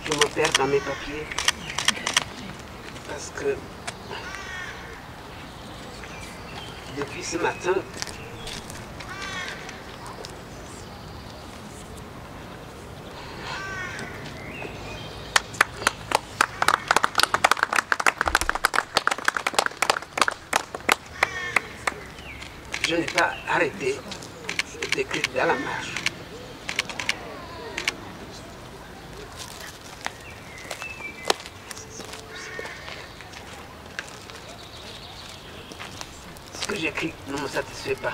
Je me perds dans mes papiers parce que depuis ce matin, je n'ai pas arrêté d'écrire dans la marche. Ce que j'écris ne me satisfait pas.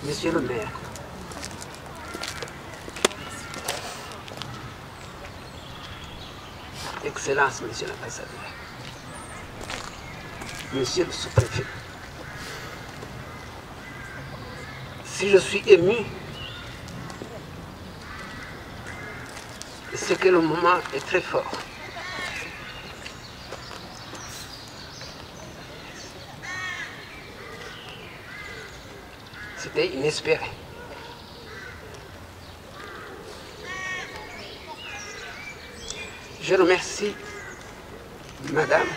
Monsieur le maire, Excellence, Monsieur l'ambassadeur, Monsieur le sous-préfet, si je suis ému, c'est que le moment est très fort. C'était inespéré. Je remercie Madame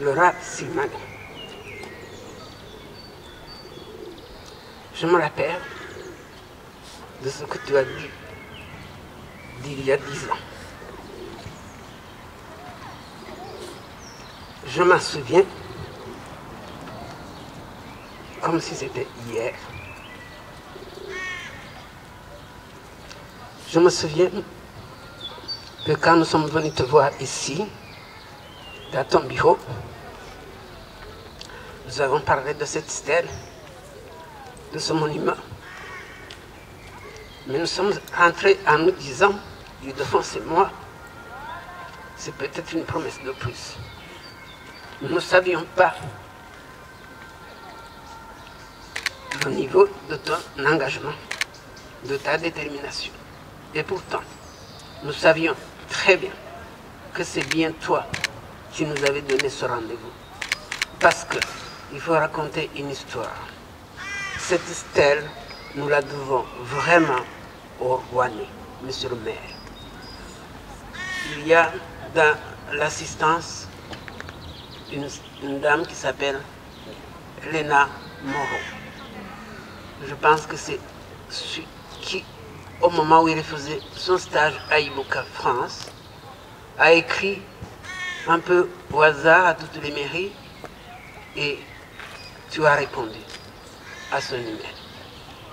Laura Silman. Je me rappelle de ce que tu as dit d'il y a 10 ans. Je m'en souviens comme si c'était hier. Je me souviens que quand nous sommes venus te voir ici, dans ton bureau, nous avons parlé de cette stèle, de ce monument. Mais nous sommes rentrés en nous disant, Ildefonse et moi, c'est peut-être une promesse de plus. Nous ne savions pas le niveau de ton engagement, de ta détermination. Et pourtant, nous savions très bien que c'est bien toi qui nous avais donné ce rendez-vous. Parce qu'il faut raconter une histoire. Cette stèle, nous la devons vraiment au Rouennais, monsieur le maire. Il y a dans l'assistance une dame qui s'appelle Léna Moreau. Je pense que c'est celui qui, au moment où il faisait son stage à Iboka, France, a écrit un peu au hasard à toutes les mairies et tu as répondu à son email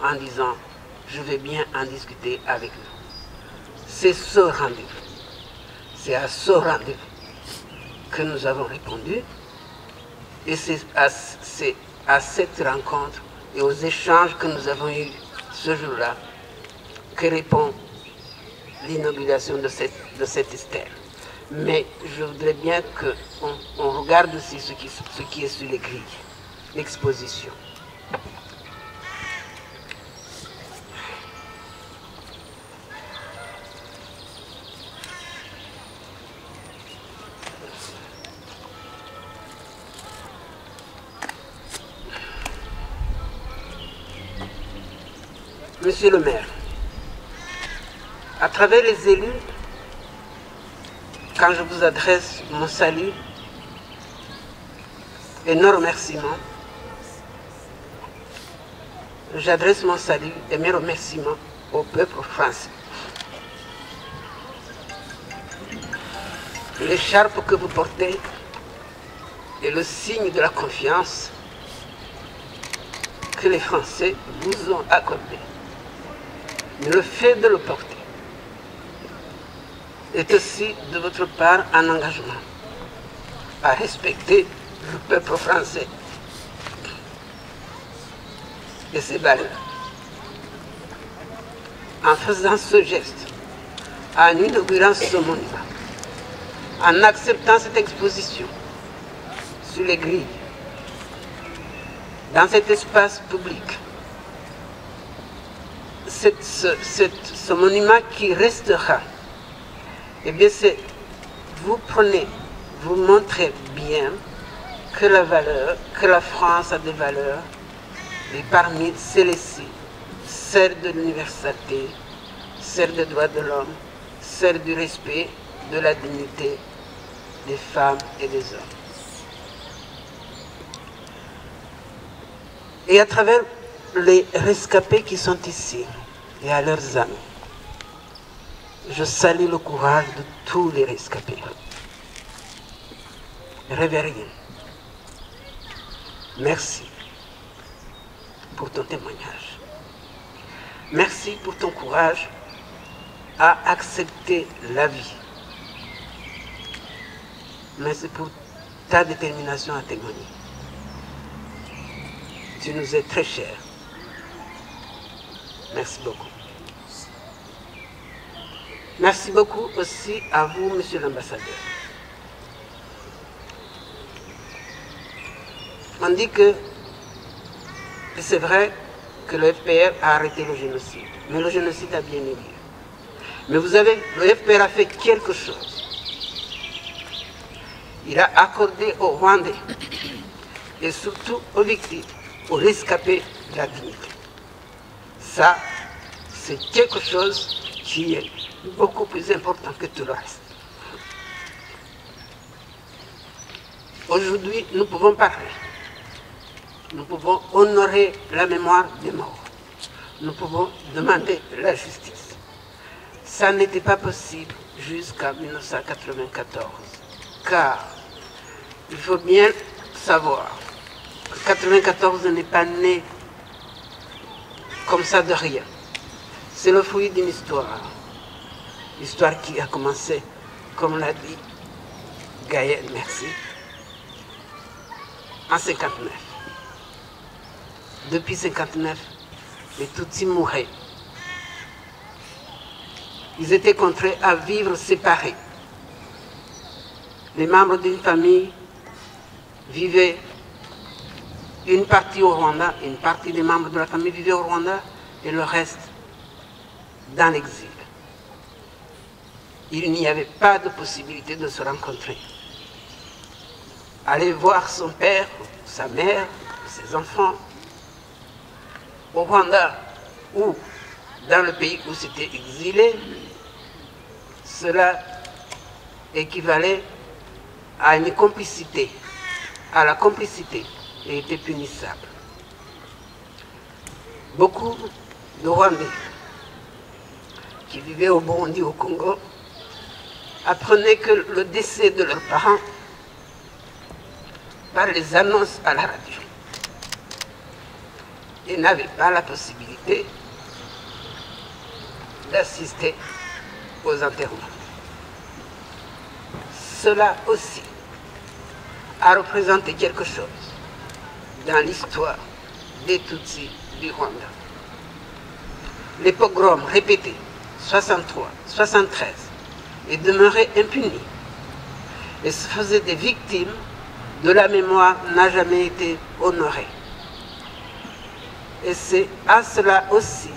en disant « Je vais bien en discuter avec vous ». C'est ce rendez-vous, c'est à ce rendez-vous que nous avons répondu et c'est à cette rencontre et aux échanges que nous avons eus ce jour-là que répond l'inauguration de cette stèle. Mais je voudrais bien qu'on regarde aussi ce qui est sur les grilles, l'exposition. Monsieur le maire, à travers les élus, quand je vous adresse mon salut et nos remerciements, j'adresse mon salut et mes remerciements au peuple français. L'écharpe que vous portez est le signe de la confiance que les Français vous ont accordée. Mais le fait de le porter est aussi de votre part un engagement à respecter le peuple français et ses valeurs. En faisant ce geste, en inaugurant ce monument, en acceptant cette exposition sur les grilles, dans cet espace public, ce monument qui restera, eh bien c'est, vous prenez, vous montrez bien que la France a des valeurs, et parmi celles-ci, celle de l'universalité, celle des droits de l'homme, celle du respect de la dignité des femmes et des hommes. Et à travers les rescapés qui sont ici et à leurs amis, je salue le courage de tous les rescapés. Révérien, merci pour ton témoignage. Merci pour ton courage à accepter la vie. Merci pour ta détermination à témoigner. Tu nous es très cher. Merci beaucoup. Merci beaucoup aussi à vous, Monsieur l'ambassadeur. On dit que c'est vrai que le FPR a arrêté le génocide, mais le génocide a bien eu lieu. Mais vous savez, le FPR a fait quelque chose. Il a accordé aux Rwandais et surtout aux victimes, aux rescapés de la dignité. Ça, c'est quelque chose qui est beaucoup plus important que tout le reste. Aujourd'hui, nous pouvons parler. Nous pouvons honorer la mémoire des morts. Nous pouvons demander la justice. Ça n'était pas possible jusqu'en 1994. Car il faut bien savoir que 1994 n'est pas né comme ça de rien. C'est le fruit d'une histoire. Histoire qui a commencé, comme l'a dit Gaël, merci, en 1959. Depuis 1959, les Tutsis mouraient. Ils étaient contraints à vivre séparés. Les membres d'une famille vivaient, une partie au Rwanda, une partie des membres de la famille vivaient au Rwanda et le reste dans l'exil. Il n'y avait pas de possibilité de se rencontrer. Aller voir son père, sa mère, ses enfants, au Rwanda ou dans le pays où c'était exilé, cela équivalait à une complicité, à la complicité, et était punissable. Beaucoup de Rwandais qui vivaient au Burundi, au Congo, apprenaient que le décès de leurs parents par les annonces à la radio et n'avaient pas la possibilité d'assister aux enterrements. Cela aussi a représenté quelque chose dans l'histoire des Tutsis du Rwanda. Les pogroms répétés, 63, 73, et demeuraient impunis et se faisaient des victimes de la mémoire n'a jamais été honorée. Et c'est à cela aussi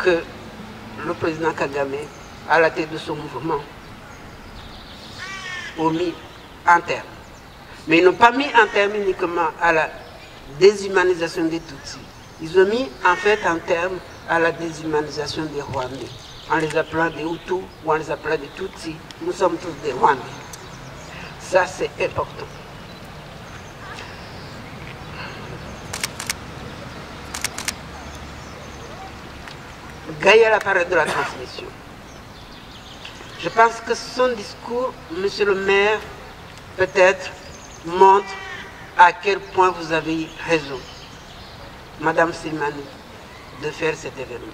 que le président Kagame, à la tête de son mouvement, a mis un terme. Mais ils n'ont pas mis un terme uniquement à la déshumanisation des Tutsis. Ils ont mis en fait un terme à la déshumanisation des Rwandais, en les appelant des Hutus ou en les appelant des Tutsis. Nous sommes tous des Rwandais. Ça, c'est important. Gaël a parlé de la transmission. Je pense que son discours, monsieur le maire, peut-être montre à quel point vous avez raison, madame Silmani, de faire cet événement.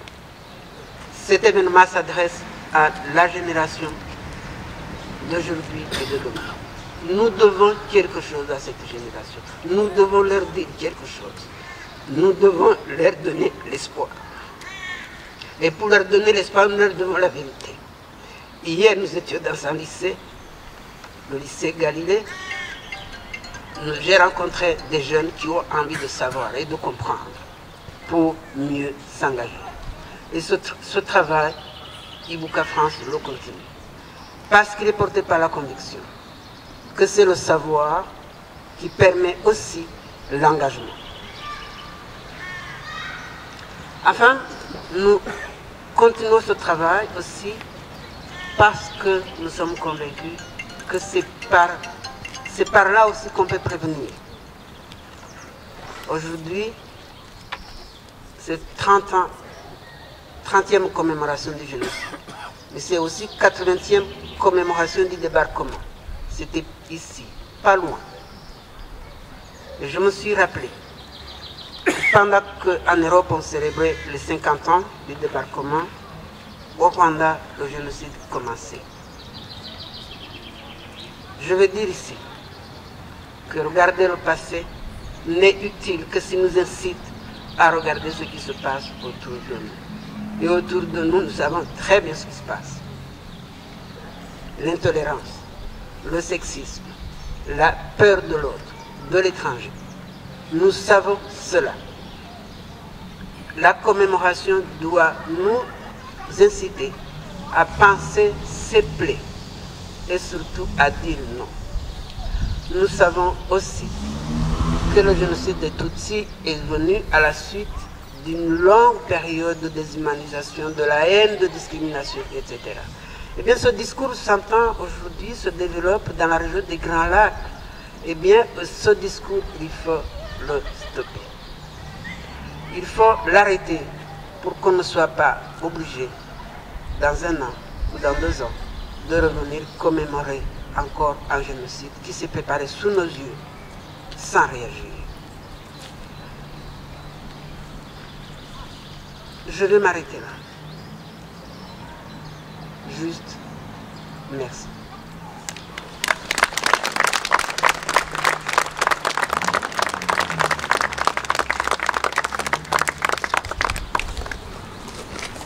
Cet événement s'adresse à la génération d'aujourd'hui et de demain. Nous devons quelque chose à cette génération. Nous devons leur dire quelque chose. Nous devons leur donner l'espoir. Et pour leur donner l'espoir, nous leur devons la vérité. Hier, nous étions dans un lycée le lycée Galilée, j'ai rencontré des jeunes qui ont envie de savoir et de comprendre pour mieux s'engager. Et ce travail, Ibuka France le continue. Parce qu'il est porté par la conviction que c'est le savoir qui permet aussi l'engagement. Enfin, nous continuons ce travail aussi parce que nous sommes convaincus que c'est par là aussi qu'on peut prévenir. Aujourd'hui, c'est 30e commémoration du génocide, mais c'est aussi 80e commémoration du débarquement. C'était ici, pas loin. Et je me suis rappelé, pendant qu'en Europe on célébrait les 50 ans du débarquement, au Rwanda, le génocide commençait. Je veux dire ici que regarder le passé n'est utile que s'il nous incite à regarder ce qui se passe autour de nous. Et autour de nous, nous savons très bien ce qui se passe. L'intolérance, le sexisme, la peur de l'autre, de l'étranger. Nous savons cela. La commémoration doit nous inciter à penser ces plaies et surtout à dire non. Nous savons aussi que le génocide des Tutsis est venu à la suite d'une longue période de déshumanisation, de la haine, de discrimination, etc. Eh bien, ce discours s'entend aujourd'hui, se développe dans la région des Grands Lacs. Eh bien, ce discours, il faut le stopper. Il faut l'arrêter pour qu'on ne soit pas obligé, dans 1 an ou dans 2 ans, de revenir commémorer encore un génocide qui s'est préparé sous nos yeux, sans réagir. Je vais m'arrêter là. Juste, merci.